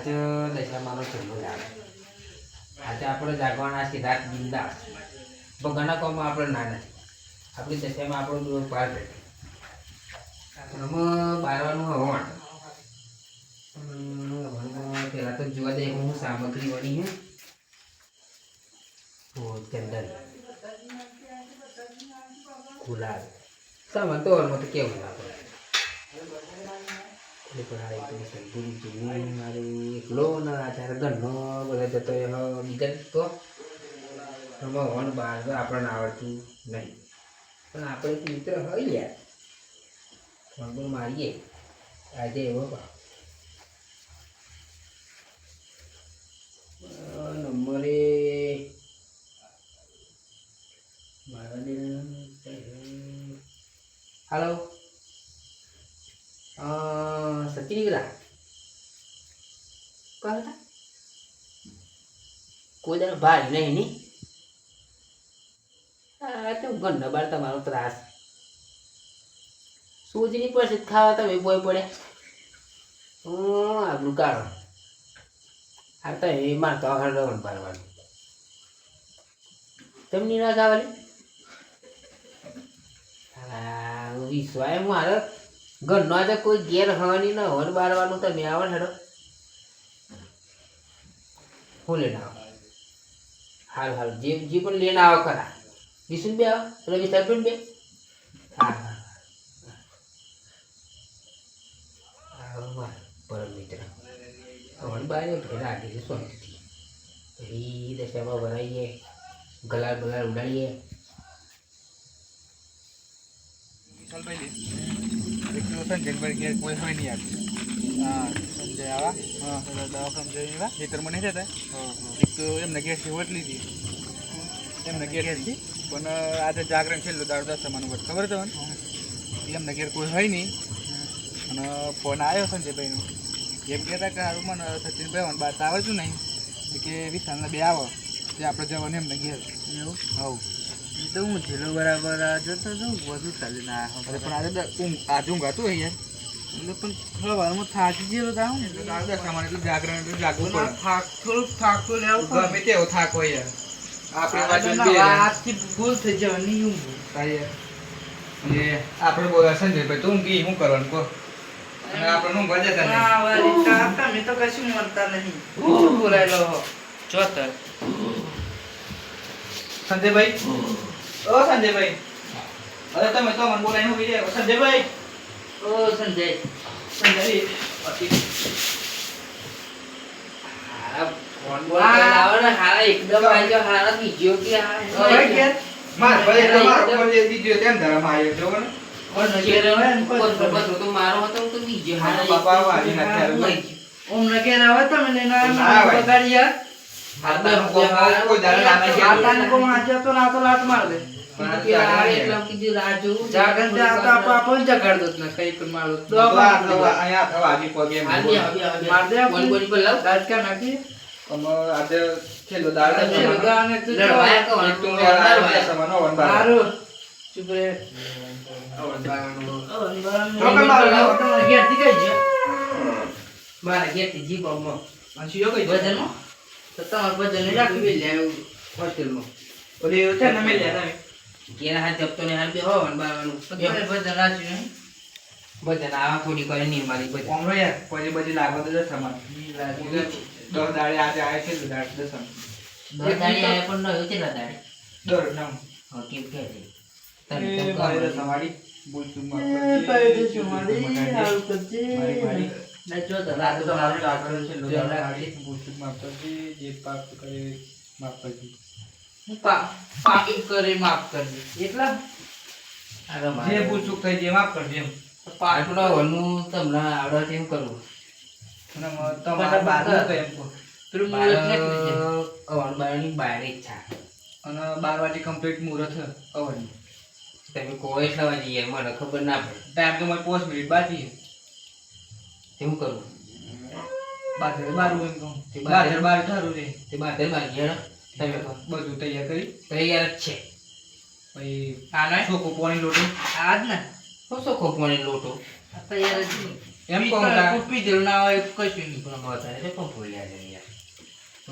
આજ દશામાનો છેલ્લો દાડો. આજે આપણે જાગવાના સીધા બિંદાસ. ઘણા કામમાં આપણે ના નથી. આપણી દશામાં આપણો દિવસ બહાર બેઠો. આમાં બારવાનું હવાણ. પહેલાં તો જોવા જઈએ હું સામગ્રી બની છે. ચંદન ગુલાબ સામાન તો ઓરમાં તો કેવું આપણે એકલો ને અત્યારે ઘરનો બધા જતો બીજા તો હોન બહાર આપણને આવડતું નહીં પણ આપણે એક મિત્ર હોય યાર ફોન મારીએ આજે એવો નંબરે हेलो सचिन गिरा कहा था कोई जरा भारी नहीं नी तो गन्ना बार तमारो त्रास सूजनी पर से खावा था बोय पड़े आगलू कारण आता है मार तो हर रवन पारवान तुम नी ना गावले વિશ્વાય મારે ઘરનો આજે કોઈ ઘેર હવાની ના હોન બારવાનું તમે આવો હેડો હું લઈને આવો હાલ હાલ જે પણ લઈને આવો ખરા વિશુન બે આવો એટલે વિશાલ પણ બે હા હા આવો માર પરમ મિત્ર હોન બારે ભેરા આગળ શાંતિથી પછી દશામાં ભરાઈએ ગલાલ બલાલ ઉડાડીએ चल भाई एक तो संजय पर के कोई है नहीं यार हां संजय आवा हां तो दवा संजय आवा भीतर में नहीं रहता हां एक तो એમને ગેસ હોટલી હતી એમને ગેસ હતી પણ આજે જાગરણ છેલ્લું દાડ 10 સમાન વટ ખબર છે મને એમને ઘેર કોઈ હોય નહીં અને ફોન આવ્યો સંજયભાઈ નો એમ કહેતા કે હારું મને સચિનભાઈ વન બાત આવડતું નહીં કે વિશાલના બે આવો તે આપણે જવાનું એમને ઘેર એવું હવ તો હું છેલ્લો બરાબર જતો તો વધુ ચાલી ના અરે પણ આજે ઊંઘ હતું યાર એટલે પણ થોડા વારમાં થાકી ગયેલો તાવ એટલે દાદા સામાન એટલે જાગરણ એટલે જાગવું પડે થાક તો લેવું ગમે તેવો થાક હોય યાર આપણે આજથી ભૂલ થઈ જવાની ઊંઘ યાર એ આપણે બોલા સંજયભાઈ તું ઊંઘી શું કરવાનું કહો અને આપણે ઊંઘવા જતા નહીં હા વાલી તમે તો કશું મળતા નહીં બોલાયેલો હો ચોતર સંજયભાઈ ઓ સંજયભાઈ અરે તમે તો મને બોલાઈને ઉભી રહ્યા સંજયભાઈ ઓ સંજય હારા ફોન બોલ લાવો ને હારા એકદમ આજો હારા બીજો કે ભાઈ કે માર ભાઈ તમારો જે દીજો તેમ ધરમ આવ્યો જો ને ઓર નજર આવે ને કોઈ બસ તો મારો હતો તો બીજો હારા બાપા વાજી નાખ્યા ઓમ નકે આવે તમે લેના બગાડિયા હાતા કોઈ દાડા નામે છે હાતાને કો માજો તો ના તો લાત માર દે એટલે કીધું રાજુ જાગન તે આપતા આપણ જગાડ દોત ને કઈ પણ મારો અહીંયા થવા આવી પગે માર દે બોલ બોલ પર લાવ દાદ કા નાખી કમ આજે છેલ્લો દાડ છેલ્લો દાને તું લડવાયા કો તું મારવા સમાનો વનબાર મારો ચૂપ રે વનબારનો તો ઘેર થી કઈ છે મારા ઘેર થી જી બોમ્બો અંશિયો કઈ વજનનો તો તમાર વજન રાખી લે હોસ્ટેલમાં ઓલે છે ને મે લે તમે કેરા હાથ જપતો ને હાલ બે હો વનબારવાનું વજન રાખ્યું નહીં વજન આ થોડી કરે ની મારી વજન ઓમરો યાર પછી બધી લાગો તો સમાન ની લાગો 10 દાડે આજે આય છે 10 દાડે 10 દાડે આય પણ ન કેટલા દાડે 10 નામ હા કેમ કે છે તને મારી સમાડી બોલ તું માર પર સમાડી હાલ કરજે મારી ના જો તો રાત તો મારું આગળ છે લોડા ગાડી બોલ તું માર કરજે જે પાપ કરે માફ કરજે પાપ કરે માફ કરજે એટલા જે ભૂલ ચૂક થઈ જે માફ કરજે એમ પાટડા વનું તમને આવડે તેમ કરવું અને તમારા બાદ તો એમ કો પેલું મુહૂર્ત ને અવન બારની બહાર ઈચ્છા અને 12 વાગે કમ્પ્લીટ મુહૂર્ત અવન તમે કો એટલા વાગે યાર મને ખબર ના પડે ટાઈમ તો મારે 5 મિનિટ બાકી તેમ કરવું 12 એમ કહું તે 12 થારું રે તે 12 યાર તમે બધું તૈયાર કરી તૈયાર જ છે પછી આના ચોકો પાણી લોટો આજ ને ચોકો પાણી લોટો તૈયાર જ એમ કહું તા. પીધેલું ના હોય કશું નહીં. પણ વધારે તો કોણ ભૂલ્યા છે યાર.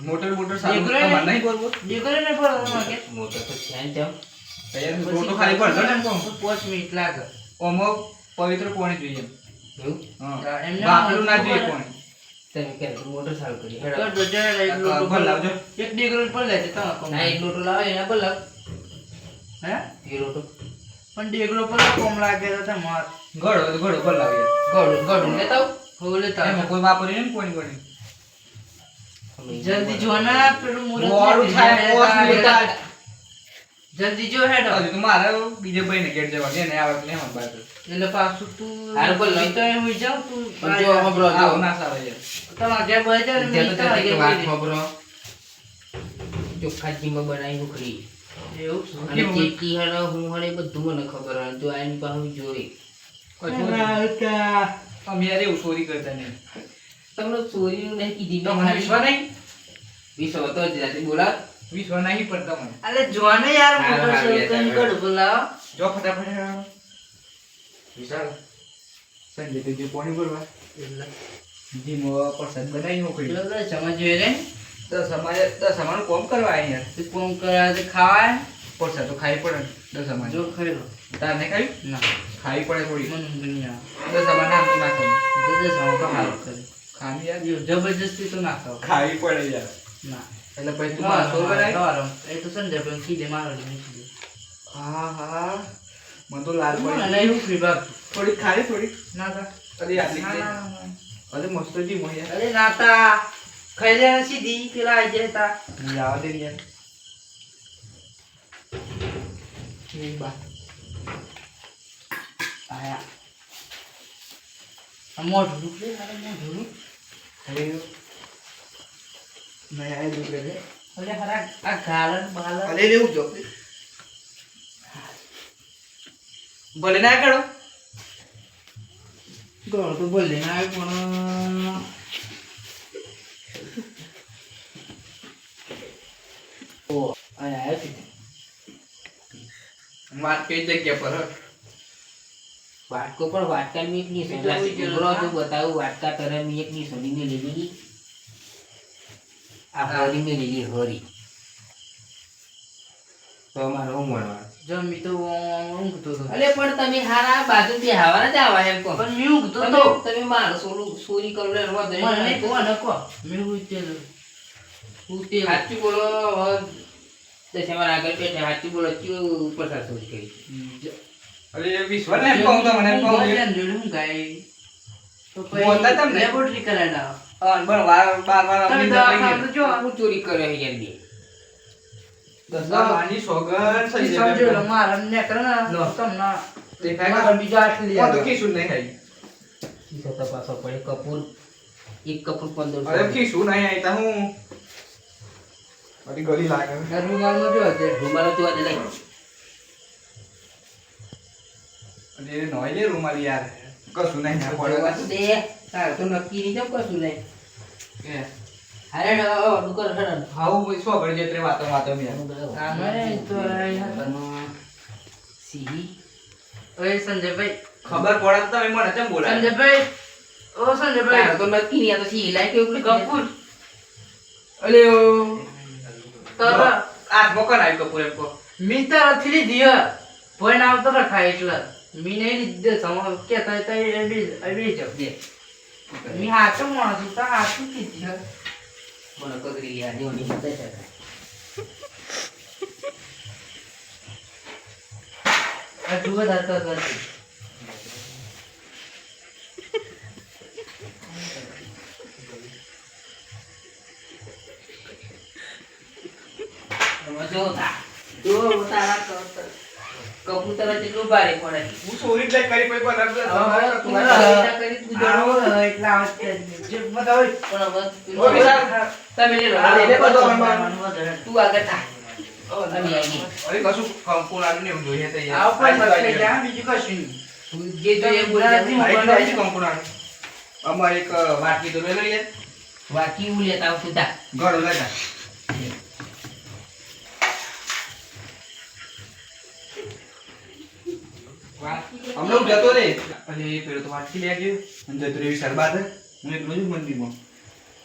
મોટર સારું દેખરે તમારે નહીં કરવું દીકરો ને ભરવાનું કે મોટો તો છે ને જમ. તૈયાર મોટો ખાલી પડતો ને એમ કહું 5 મિનિટ લાગે. ઓમો પવિત્ર પાણી જોઈએ એવું? હા એમને બાપરું ના જોઈએ પાણી તમે કહે તો મોટો સારું કરી. તો હેડો. ડોજર એક લોટો ભર લાવજો. એક દીકરો પર લે છે તમે કોમ. ના, એક લોટો લાવો એના પર લાવ. હે એ લોટો. પણ દીકરો પર કોમ લાગે તો તમાર ઘડો ભર લાવીએ ગળું લેતા આવો. હોલે એમાં કોઈ વાપરી નહીં ને કોની કોની જલ્દી જો ના પેલું મુરત મોડું થાય, પોસ મિનિટ થાય. જલ્દી જો હેડો હજુ તો મારે બીજે ભાઈને ઘેર જવા છે ને આવે એટલે એમાં બાજુ એટલે પાછું તું હારું બોલ. ઈ તો એમ જાવ તું જો હમણાં જો. આવો ના સાવે યાર તમાર ઘેર ભરી જાવ ને ત્યાં તો મેં ત્યાં એક તો વાત ઘેર ખબરો. ચોખ્ખા જીમાં બનાવી ઉખડી. એવું અને ચેકી હડે હું હડે બધું મને ખબર હોય. તો આની પાસે જોઈ. અમે યાર એવું ચોરી કરતા નહીં તમને ચોરીનું નહીં કીધી. તમને વિશ્વાસ નહીં વિશ્વ તો જ રાતે બોલાવ. વિશ્વાસ નહીં પણ તમને અલે જોને યાર મોટો હારું, શરૂ હારું, કરીને યાર. કડ બોલાવો જો ફટાફટ વિશાલ સંજય તો જે પાણી ભરવા જીમો પ્રસાદ બનાવી મોકલી એટલે સમજ્યો રે 10 અમારું કોમ કરવા આયા યાર તે કોમ કરા તે ખાવાય પ્રસાદ તો ખાઈ પડે 10 અમાર જો ખરેલો તાર ને ખાઈ ના ખાઈ પડે થોડી મન દુનિયા 10 અમાર નામ તો નાખો દે સાવ તો હાલ કરે ખામી યાર જો જબરજસ્તી તો ના ખાવ ખાવી પડે યાર ના એટલે પછી તું માસો બનાવી એ તો સંજય પણ કીધે મારો નહીં હા મને તો લાલ મને પડી નહીં ઉખડી બાપ થોડી ખાલી થોડી ના તા અરે આટલી ના, ખાઈ. ના, ના. અરે મસ્ત જી મોય યાર અરે નાતા ખાઈ લે સીધી પેલા આઈ જાય તા નહીં આવા દે ને યાર એ બા આયા આ મોઢું રૂપ લે અરે મોઢું રૂપ અરે નહીં આય દુકરે રે અરે હરા આ ગાલન બાલન અરે લેવું જો ભલે ના કરો ગોળ તો બોલે ના આવે પણ ઓ આયા છે વાત કઈ જગ્યા પર હ? વાટકો પણ વાટકા મેં એક ની સોનાથી ઉભરો તો બતાવું. વાટકા તરે મેં એક ની સોની મેં લીધી. આ હરી મેં લીધી હરી. તો મારો હું મળવાનું. જમી તો ઊંઘતો તો અલે પણ તમે હારા બાજુ બે હવાના જ આવા એમ કહો. પણ મેં ઊંઘતો તમે તો તમે મારો ચોરી કરો ને રવા દે. મને કોણ કો મેં ઉતેલો ઉતેલો સાચું બોલો. હવે દશામાં આગળ બેઠા સાચું બોલો. ક્યું ઉપર ચોરી કરી? અરે વિશ્વાસ ને કહું તો મને કહું હું ગાય તો બોલતા તમને? લેબોરેટરી કરાયેલા પણ બાર તમે અમને દવાખાને જો હું ચોરી કરે છે યાર બે. દસમાની સોગન થઈ સમજો જાય મારા ને કરે ને લો. તમને દેખાય મારા બીજા આટલી કોણ તો ખીસું નહીં ખાઈ ખીસો તપાસો પડે. કપૂર એક કપૂર 1500. અરે ખીસું નહીં આઈ તા હું અરે ગળી લાગે રૂમાલમાં જો છે રૂમાલો જોવા દે લઈ. અરે નોય લે રૂમાલ યાર કશું નહીં ના જોવા પડે તો દે. તારે તો નક્કી નહીં કેમ કશું નહીં. કે હારે દુકાન હડન. હાઉ સોગડ જેત્રે વાતો મે આમે તો સિંહ ઓય સંજયભાઈ ખબર પડે તો તમે મને કેમ બોલાય સંજયભાઈ ઓ તારે સંજયભાઈ તો નક્કી નહીં. આ તો સિંહ લાય કેવું કપૂર અલે ઓ તો આજ મોકન આવી કપૂર એમ કો મી તરફથી લીધી હે ભોય આવતો રખાય એટલે મી નહીં લીધે સમ કે તો એ જબ દે મી હાચું માણસ તો હાચું કીધી હે મને કગરી યાર જેવાની બતાય છે. આ જુઓ દાતો કરતી તમે જો તા. જો તારા કબૂતર જેટલું ભારે પડે. હું સોરી જ કરી કોઈ પર હવે તું આ કરી તું જો. આવો એટલે આવતે જે બતાવો પણ હવે ઓ વિશાલ તમે લે લો. આ લે બધો તું આગળ થા. અમે આવી. અરે કશું કંકુર આનું ને જોઈએ તો યાર આવો પણ પછી જા બીજું કશું નહીં તું જે જોઈએ બોલ જતી. આઈ કંકુર આનું અમાર એક વાટકી તો લઈ લઈએ વાકી ઉ લેતા આવતું તા. ઘડો લેતા વાકી હમણાં હું જતો રે અને પેલો તો વાટકી લે ગયો અને જતો રે વિશાલ બાદ હું એકલો જ મંદિરમાં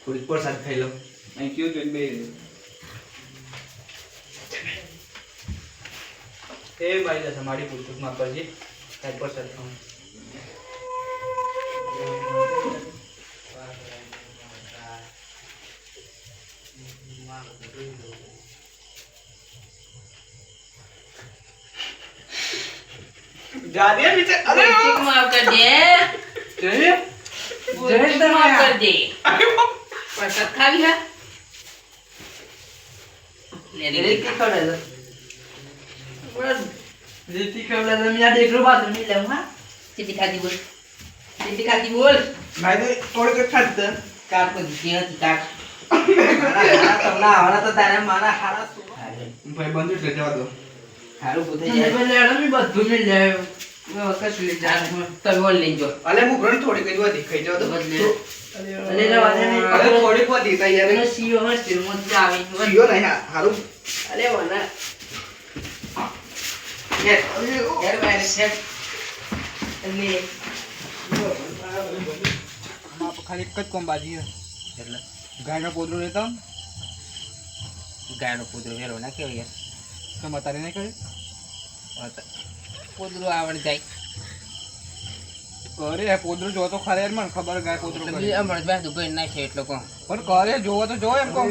થોડીક પ્રસાદ ખાઈ લઉં અહીં કયો જોઈને બે એ ભાઈ જશે મારી પૂછું માં કરજે કાંઈ પ્રસાદ ખાઉં જાદે વિચાર અરે ટિક માફ કરજે જય ટિક માફ કરજે પ્રસાદ ખાવી હે લે લે કે ખવડે બસ જેતી ખવડે તમે આ દેખરો બાદ મી લેમ હા ચીટી ખાતી બોલ ભાઈ તો થોડીક ખાત કાટ કો દીધી હતી કાટ તમને આવડા તો તારે મારા હારા ભાઈ બંધ એટલે જવા દો હારું પૂછે જાય લેડો મી બધું મી લે કશું લે જા તમે બોલ લેજો અલે હું ઘણી થોડીક જ વધી ખાઈ જવા દો બદલે અલે રવા દે ને અરે થોડીક વધી ખાઈ યાર મને સીઓ હસ્તે મોત આવે જીઓ નહીં હારું અલે વના યાર ભાઈ સેટ અલે આમાં ખાલી એક જ કોમ બાજી એટલે ગાયનો પોદરો લેતો ગાયનો કૂતરો વેલો ના કેવો યાર તો મતારે નહીં કરે કૂતરો આવડ જાય કરે પોદરો જોવો તો ખરે યાર મને ખબર ગાય પોદરો એટલે કરે બી હમણાં જ દુબઈ ના છે એટલે કહું પણ કરે જોવો તો જો એમ કહું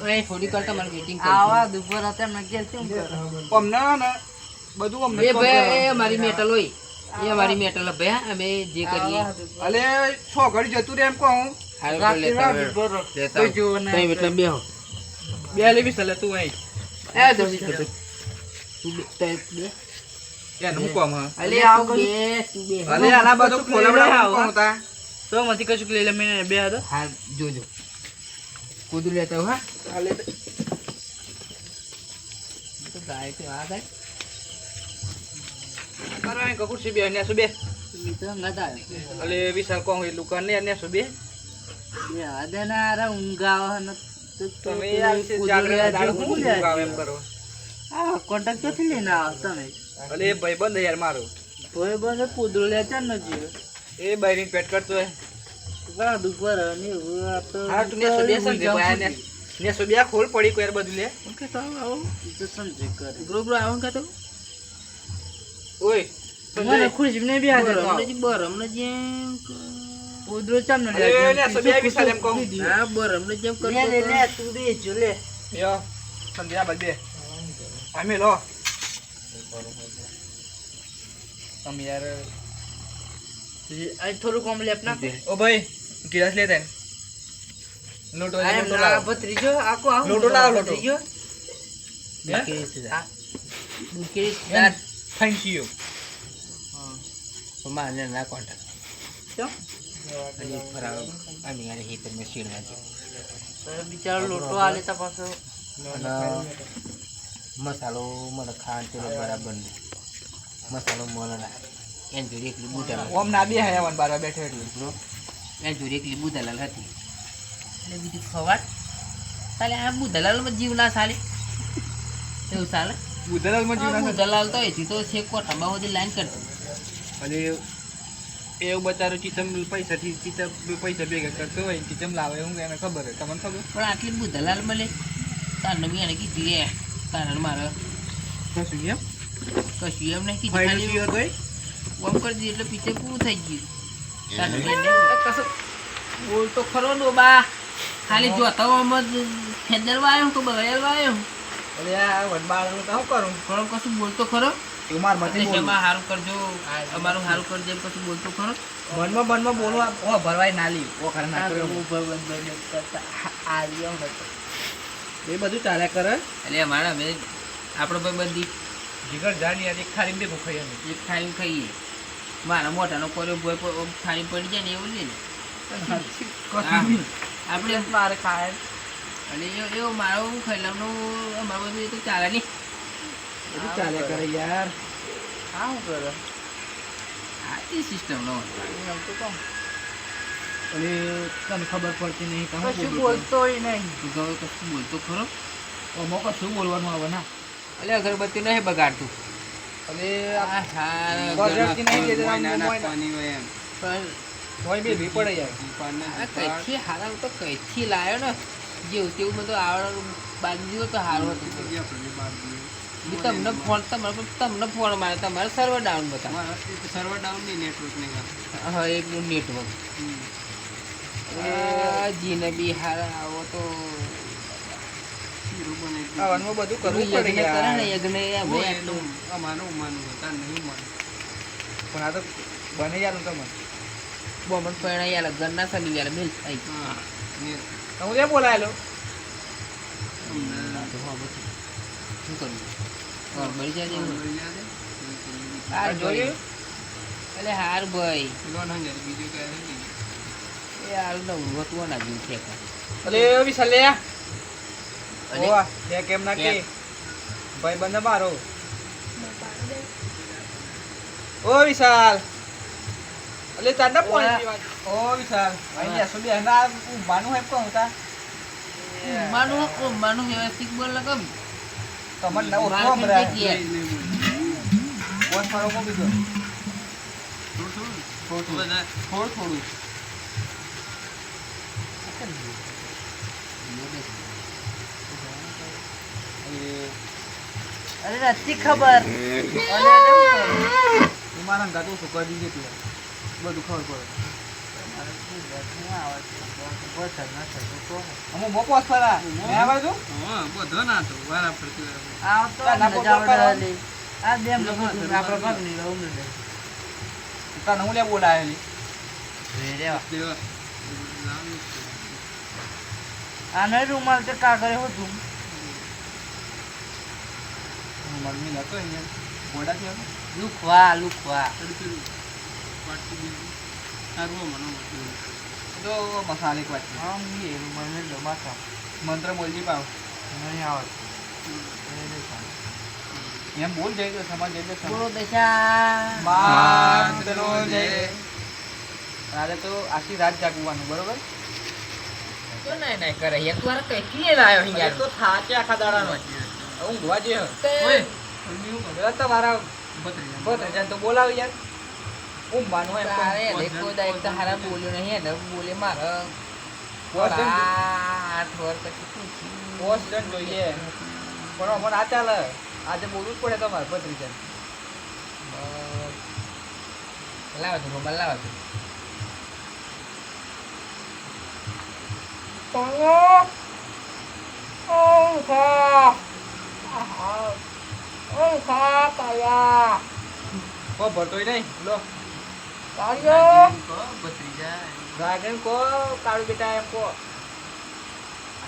એ થોડી કરતા મને મીટિંગ આવા દુપર હતા મેં કે શું કરે અમને ને બધું અમને એ ભાઈ એ મારી મેટલ હોય એ મારી મેટલ ભાઈ અમે જે કરીએ અલે છો ઘડી જતું રે એમ કહું હારું કરી લેતા લેતા તમે એટલે બેહો બે લેવી સલે તું અહીં એ દોસ્ત તું બે તે બે એને હું કહું હા અલે આવ તું બે તું બે અલે આના બધું ખોલાવડા હું કહું તા તો મથી કશું લઈ લે મેં બે હતો હા જોજો કૂતરું લેતા હો હા અલે તો ગાય તો આ ગાય કરો અહીં કકુરસી બે ને સુબે ઈ તો નતા અલે વિશાલ કહું એટલું કર ને સુબે બે આદના આરા ઊંઘાવ ન તમે યાર જાગરે દાડો હું ગાવ એમ કરો આ કોન્ટેક્ટ ક્યાંથી લઈને આવો તમે અલે ભાઈ બંધ યાર મારો ભોય બને કૂદરો લે ચાર ન જીવ એ બૈરીન પેટ કરતો હે ઘણા દુપર ને આ તો હા તું ને સુબે સમજે ભાઈ ને સુબે ખોલ પડી કોઈ બધું લે ઓકે તો આવો ઈ તો સમજે કરે ગ્રુપ આવો કે તો ઓય મને ખુશ ને બે હાજર હમણે જેમ કૂદરો ચાર ન લે અલે ને સુબે વિશાલ એમ કહું હા હમણે જેમ કરતો લે લે તું દે જો લે યો સંધ્યા બદે આમે લો તમે યાર આ થોડું કોમ લેપ ના ઓ ભાઈ ગિલાસ લે તને લોટો આ લોટો ના લાવ ભત્રીજો આકો આવ લોટો લાવ, લોટો. ભત્રીજો દુકેરી સ્ટાર્ટ થેન્ક યુ માને ના કોન્ટેક્ટ તો અને ફરાવ અમે યાર હીટર માં શીણવા છે બિચારો લોટો આલે તા પાછો અને મસાલો મને ખાંડ તેલ બરાબર નહીં મસાલો મને ના એન જોડે એકલી બુધાલાલ ઓમ ના બે હયાવન બાર બેઠે એટલે એન જોડે એકલી બુધાલાલ હતી એટલે બીજું ખવાડ તાલે આ બુધાલાલમાં જીવ ના ચાલે એવું ચાલે ઉધરલ માં જીવના બુધાલાલ તો એથી તો છે કોઠામાં બધી લાઈન કરતો અને એવું બચારો ચીતમ પૈસા ભેગા કરતો હોય ચીતમ લાવે એવું એને ખબર હે તમને ખબર પણ આટલી બુધાલાલ મળે તારને મેં એને કીધી રે તારણ મારે કશું એમ કશું એમ નહીં કીધું ફાઈનલ ખાલી પીવો તોય ઓમ કરી દીધું એટલે પિક્ચર પૂરું થઈ ગયું તારને મેં કશું બોલ તો ખરો નો બા ખાલી જોતા આમાં ફેદરવા આવ્યો તો બગાડવા આવ્યો અરે આ વડબાળનું તો હું કરું પણ કશું બોલતો ખરો એવું માર મતે બોલું એમાં સારું કરજો અમારું સારું કરજો એમ કશું બોલતો ખરો મનમાં બોલવા ઓ ભરવાય નાલી ઓ ખરા ના કર્યો એ બધું ચાલ્યા કરે એટલે અમારા અમે આપણો ભાઈ બધી જીગર જાણી યાર એક ખાલી બે ખાઈ અમે એક ખાઈને ખાઈએ મારા મોટાનો કોર્યો બોય ખાલી પડી જાય ને એવું લે ને આપણે મારે ખાય અને એવો મારો ખૈલામનું અમારું બધું એ તો ચાલે નહીં બધું ચાલ્યા કરે યાર હા હું કરે આ તે સિસ્ટમનો એમ તો કહું અને તને ખબર પડતી નહીં કશું બોલતોય નહીં તું કહો કશું બોલતો ખરો ઓમો કશું બોલવાનું આવે ના એટલે અગરબત્તી નહીં બગાડતું આ હારા ગોળથી નહીં દેતો, આમ નાના મોય ના. પાણી હોય એમ. પણ મોય બે ભી પડે યાર. દીપાને આ દીપા. કઈથી હારા હું તો કઈથી લાયો ને જેવું તેવું બધું આવડે બાંધી દીધો તો સારું હતું બીજી આપણને બાદ દીધી. બી તમને ફોન મારે તમારે સર્વર ડાઉન બતાવો અમારા સર્વર ડાઉન ની નેટવર્ક ને કારણે. હા એકલું નેટવર્ક હમ. જીને બી હારા આવો તો શીરો બનાવી દીધું. આ વનમાં બધું કરવું યજ્ઞ પડે કરે ને યાર. યજ્ઞ હોય ભાઈ એટલું અમારું માનવું હતા નહીં માનવું. પણ આ તો બને યાર તમને. બોમન પૈણા યાર ઘરના સલી યાર મિલ થઈ હા ને હું ત્યાં બોલાયેલો. અમને શું કરવું હા બળી જાય જેવું મળી જાય. હાર જોયું? એટલે હાર ભાઈ પેલો ના જાય બીજું કાંઈ નથી. એ હાલ નવરું હતું ના જેવું છે અલે વિશાલ લે. અલે. ઓવા તે કેમ ના કે કેમ? ભાઈ બંને બારો. ઓ વિશાલ. અલે તાંડા ઓવા. પોણી ઓ વિશાલ. ભાઈ યા સુબી હના બાનું હે કોણ હતા? માનું વ્યવસ્થિત બોલ ને કમ કમર ના ઓછો માર્કેટ હમરા. જગ્યાએ. નહીં, નહીં બોલ. વોસ મારો કો બીજો. થોડું થોડું બધા થોડું થોડું. અરે નથી ખબર તું મારા ગાતું શું કરી દીધું તું. બધું ખબર પડે. અમુ બહુ પોસ પરા. મે આવા છું. હા બધો ના તો વારા ફરતી વારા. આવતો ના, ના, મજા પપ્પા આવડે લે. આ બે મગજ આપણા પગની રહું ને તને હું લે બોલાયેલી. રેવા દેવા લાવી. આનો રૂમાલ તો કાગળ હતું મમ્મી નતો અહીંયા. મોડા થયો. લુખવા થોડું પાટું દીધું. સારું મને મળતું. તો મસાલે વાત છે. આમ એ રૂમાલ ને લો માથા મંત્ર બોલજી પાવ. નહીં આવડતું એમ બોલ જઈ તો સમાજ જઈ તો બોલો દશા માતરો જય. આજે તો આખી રાત જાગવાનું બરોબર. તો નહીં કરે યાર તું આરે કઈથી લાયો અહીં યાર તો થાકે આખા દાડાનો. હું ગવા જે ઓય પેલા તમારા ભત્રીજા તો બોલાવ યાર. ઊંઘવાનું એમ તારે કહું. દેખો દાઈક તો હારા બોલ્યો નહીં ને બોલે મારે પોસ જણ 8 વર્ષ પછી શું થયું? પોસ જણ જોઈએ. પણ અમને આ ચાલે. આજે બોલવું જ પડે તમારે ભત્રીજા. લાવો તું મોબાઈલ લાવો તું કો ભરતોય નહીં લો. ભત્રીજા ડ્રાગન કો કાળુ બેટા એમ કો.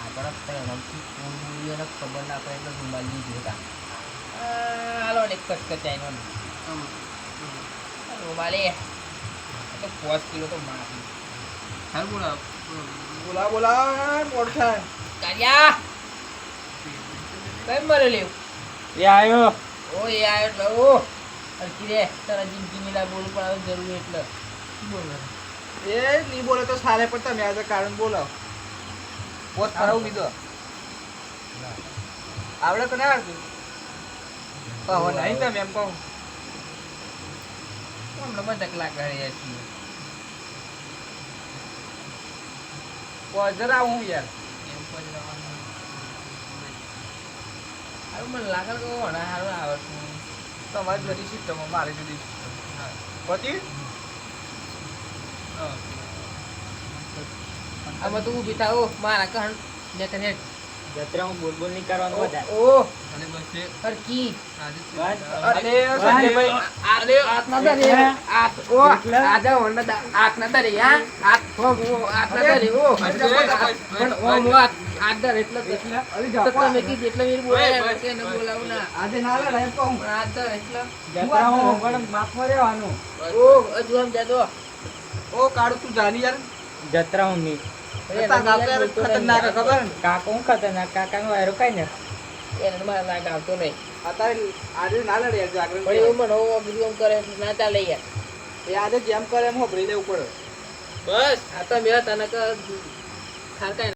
આપણા પહેલાંથી કોઈ બોલીઓને ખબર ના પડે એટલે રૂમાલ લીધો હતા હાલો ને કચકચાઈનો રૂમાલે તો 5 કિલો તો મારી હાલ બોલાવ. બોલા બોલા મોડ થાય. કાયા કઈ મરે લેવ એ આયો. ઓ એ આયો એટલે ઓ અરકી રે તારા જિંદગી મિલા બોલવું પણ હવે જરૂર એટલે બોલ એ નહીં બોલે તો સાલે પણ તમે આજે કારણ બોલાવ. પોત ફરાવું બીજો આવડે તો ના આવડતું. હવે નહીં તમે એમ કહું. હમણાં બધા કલાક રહ્યા છીએ જરા હું યાર. એમ પણ જવાનું હારું મને લાગે કે વણા હારું આવડતું તમારી બધી સિસ્ટમ મારી બધી સિસ્ટમ પતી. આમાં તું ઊભી થાઓ મારા કહણ ને તને જત્રામાં બોલ બોલ નહીં કરવાનું બધા ઓ અને બસ એ હરકી આજે અરે સંજયભાઈ અરે આત્ના દરે આત ઓ આજા વંડા આત્ના દરે યા આત હો આત્ના દરે ઓ પણ ઓ મુઆ આદર એટલે તો તમે કી એટલે મેર બોલાય કે ન બોલાવું ના આજે ના લે એમ કહું. પણ આદર એટલે જત્રામાં પણ માફમાં રહેવાનું. ઓ હજુ આમ જાદો ઓ કાળુ તું જાની યાર. જત્રામાં નહીં ખતરનાક ખબર ને. કાકો હું ખતરનાક કાકાનો વાયરો કઈ ને એને મારા લાગ આવતો નહીં અત્યારે આજે ના લડે યાર જાગરણ પણ એવું મને ઓ બીજું કરે ના ચાલે યાર એ આજે જેમ કરે એમ હોભળી લેવું પડે. બસ આ તો મેં તને ખાર કાંઈ